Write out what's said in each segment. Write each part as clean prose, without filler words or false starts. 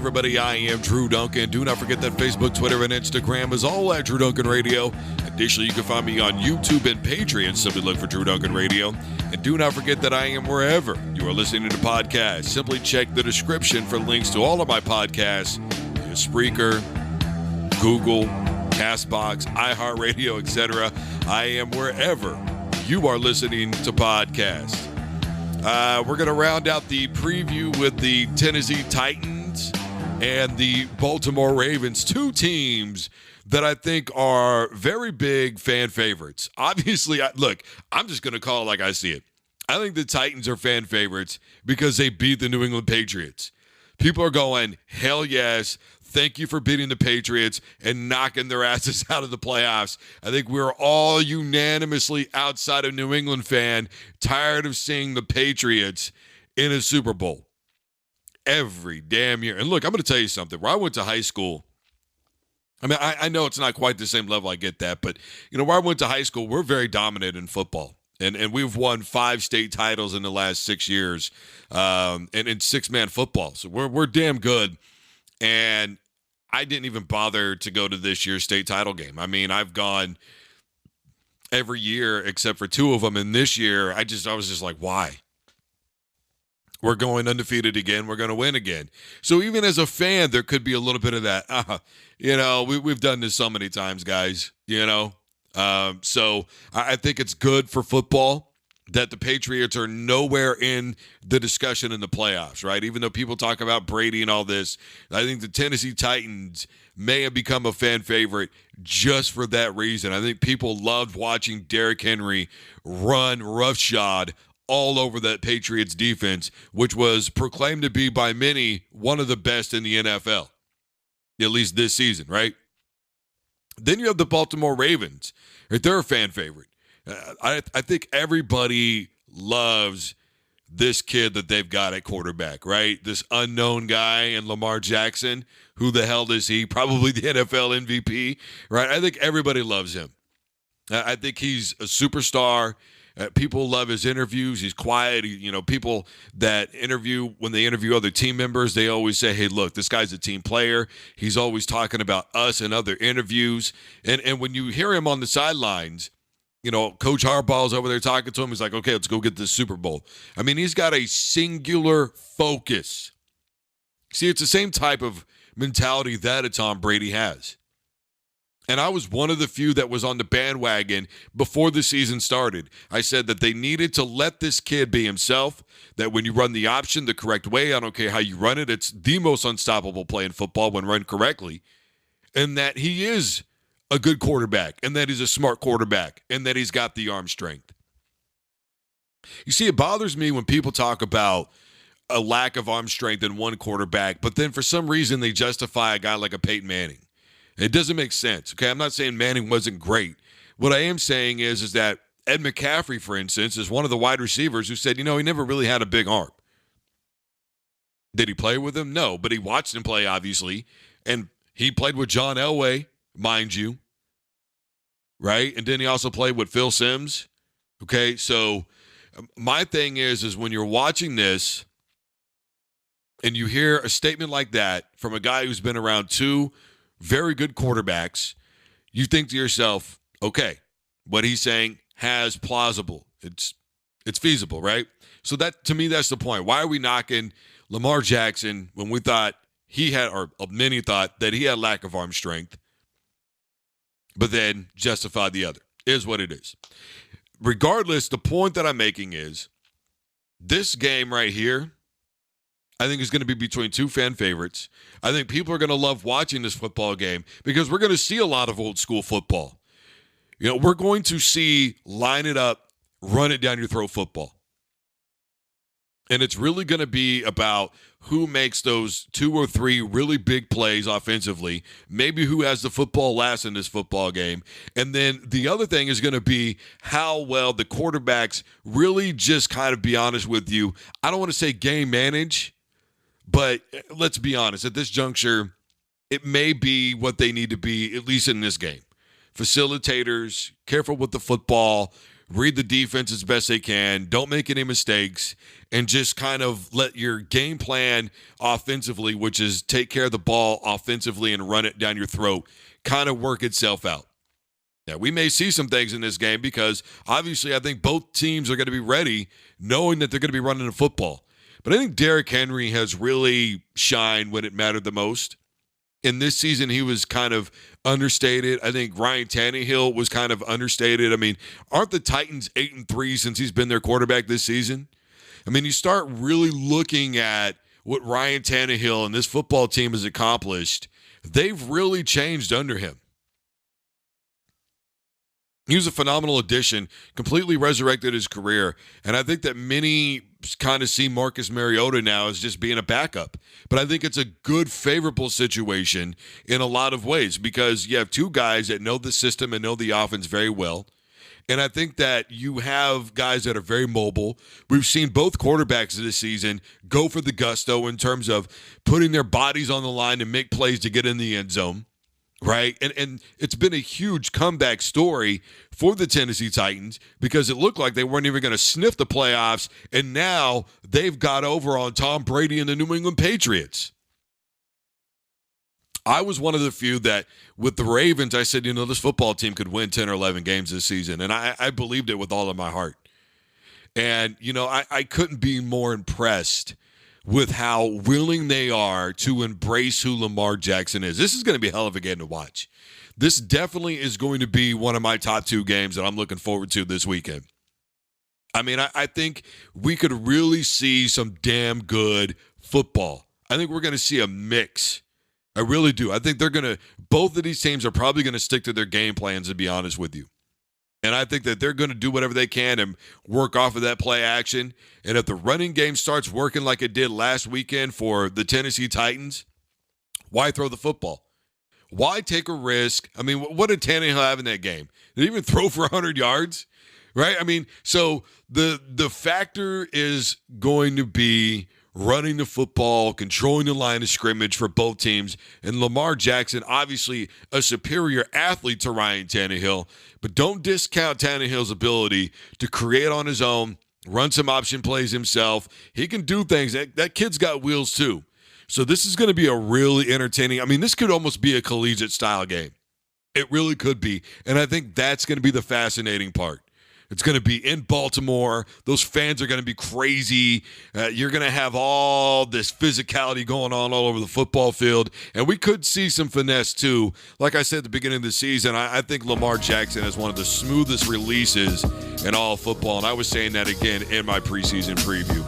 everybody? I am Drew Duncan. Do not forget that Facebook, Twitter, and Instagram is all at Drew Duncan Radio. Additionally, you can find me on YouTube and Patreon. Simply look for Drew Duncan Radio. And do not forget that I am wherever you are listening to podcasts. Simply check the description for links to all of my podcasts. Spreaker, Google, CastBox, iHeartRadio, etc. I am wherever you are listening to podcasts. We're going to round out the preview with the Tennessee Titans and the Baltimore Ravens, two teams that I think are very big fan favorites. Obviously, look, I'm just going to call it like I see it. I think the Titans are fan favorites because they beat the New England Patriots. People are going, hell yes, thank you for beating the Patriots and knocking their asses out of the playoffs. I think we're all unanimously outside of New England fan tired of seeing the Patriots in a Super Bowl every damn year. And look, I'm going to tell you something. Where I went to high school, I mean, I know it's not quite the same level, I get that, but where I went to high school, we're very dominant in football. And we've won 5 state titles in the last 6 years, and in 6-man football. So we're damn good. And I didn't even bother to go to this year's state title game. I mean, I've gone every year except for 2 of them. And this year, I was just like, why? We're going undefeated again. We're going to win again. So even as a fan, there could be a little bit of that. We've done this so many times, guys. So I think it's good for football that the Patriots are nowhere in the discussion in the playoffs, right? Even though people talk about Brady and all this, I think the Tennessee Titans may have become a fan favorite just for that reason. I think people loved watching Derrick Henry run roughshod all over that Patriots defense, which was proclaimed to be by many one of the best in the NFL, at least this season, right? Then you have the Baltimore Ravens. Right? They're a fan favorite. I think everybody loves this kid that they've got at quarterback, right? This unknown guy in Lamar Jackson. Who the hell is he? Probably the NFL MVP, right? I think everybody loves him. I think he's a superstar. People love his interviews. He's quiet. People that interview, when they interview other team members, they always say, hey, look, this guy's a team player. He's always talking about us in other interviews. And when you hear him on the sidelines, Coach Harbaugh's over there talking to him. He's like, okay, let's go get this Super Bowl. I mean, he's got a singular focus. See, it's the same type of mentality that a Tom Brady has. And I was one of the few that was on the bandwagon before the season started. I said that they needed to let this kid be himself, that when you run the option the correct way, I don't care how you run it, it's the most unstoppable play in football when run correctly, and that he is a good quarterback, and that he's a smart quarterback, and that he's got the arm strength. You see, it bothers me when people talk about a lack of arm strength in one quarterback, but then for some reason they justify a guy like a Peyton Manning. It doesn't make sense, okay? I'm not saying Manning wasn't great. What I am saying is that Ed McCaffrey, for instance, is one of the wide receivers who said, he never really had a big arm. Did he play with him? No, but he watched him play, obviously, and he played with John Elway, mind you, right? And then he also played with Phil Simms, okay? So my thing is when you're watching this and you hear a statement like that from a guy who's been around 2 very good quarterbacks, you think to yourself, okay, what he's saying has plausible. It's feasible, right? So that, to me, that's the point. Why are we knocking Lamar Jackson when we thought he had, or many thought that he had lack of arm strength, but then justified the other? Is what it is. Regardless, the point that I'm making is this game right here, I think is going to be between 2 fan favorites. I think people are going to love watching this football game because we're going to see a lot of old school football. We're going to see line it up, run it down your throat football. And it's really going to be about who makes those 2 or 3 really big plays offensively, maybe who has the football last in this football game. And then the other thing is going to be how well the quarterbacks really just kind of, be honest with you, I don't want to say game manage, but let's be honest, at this juncture, it may be what they need to be, at least in this game. Facilitators, careful with the football, read the defense as best they can, don't make any mistakes, and just kind of let your game plan offensively, which is take care of the ball offensively and run it down your throat, kind of work itself out. Now, we may see some things in this game because obviously I think both teams are going to be ready knowing that they're going to be running the football. But I think Derrick Henry has really shined when it mattered the most. In this season, he was kind of understated. I think Ryan Tannehill was kind of understated. I mean, aren't the Titans 8-3 since he's been their quarterback this season? I mean, you start really looking at what Ryan Tannehill and this football team has accomplished. They've really changed under him. He was a phenomenal addition, completely resurrected his career. And I think that many kind of see Marcus Mariota now as just being a backup. But I think it's a good, favorable situation in a lot of ways because you have two guys that know the system and know the offense very well. And I think that you have guys that are very mobile. We've seen both quarterbacks this season go for the gusto in terms of putting their bodies on the line and make plays to get in the end zone. Right? And it's been a huge comeback story for the Tennessee Titans because it looked like they weren't even going to sniff the playoffs, and now they've got over on Tom Brady and the New England Patriots. I was one of the few that with the Ravens, I said, this football team could win 10 or 11 games this season, and I believed it with all of my heart. And, I couldn't be more impressed with how willing they are to embrace who Lamar Jackson is. This is going to be a hell of a game to watch. This definitely is going to be one of my top two games that I'm looking forward to this weekend. I mean, I think we could really see some damn good football. I think we're going to see a mix. I really do. I think both of these teams are probably going to stick to their game plans, to be honest with you. And I think that they're going to do whatever they can and work off of that play action. And if the running game starts working like it did last weekend for the Tennessee Titans, why throw the football? Why take a risk? I mean, what did Tannehill have in that game? Did he even throw for 100 yards? Right? I mean, so the factor is going to be running the football, controlling the line of scrimmage for both teams. And Lamar Jackson, obviously a superior athlete to Ryan Tannehill, but don't discount Tannehill's ability to create on his own, run some option plays himself. He can do things. That kid's got wheels too. So this is going to be a really entertaining. I mean, this could almost be a collegiate style game. It really could be. And I think that's going to be the fascinating part. It's going to be in Baltimore. Those fans are going to be crazy. You're going to have all this physicality going on all over the football field. And we could see some finesse, too. Like I said at the beginning of the season, I think Lamar Jackson is one of the smoothest releases in all football. And I was saying that again in my preseason preview.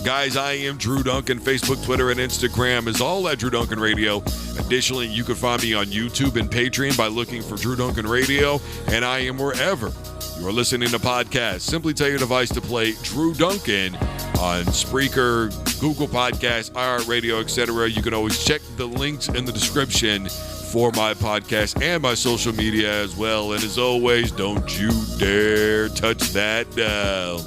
Guys, I am Drew Duncan. Facebook, Twitter, and Instagram is all at Drew Duncan Radio. Additionally, you can find me on YouTube and Patreon by looking for Drew Duncan Radio. And I am wherever you are listening to podcasts. Simply tell your device to play Drew Duncan on Spreaker, Google Podcasts, iHeartRadio, etc. You can always check the links in the description for my podcast and my social media as well. And as always, don't you dare touch that dial.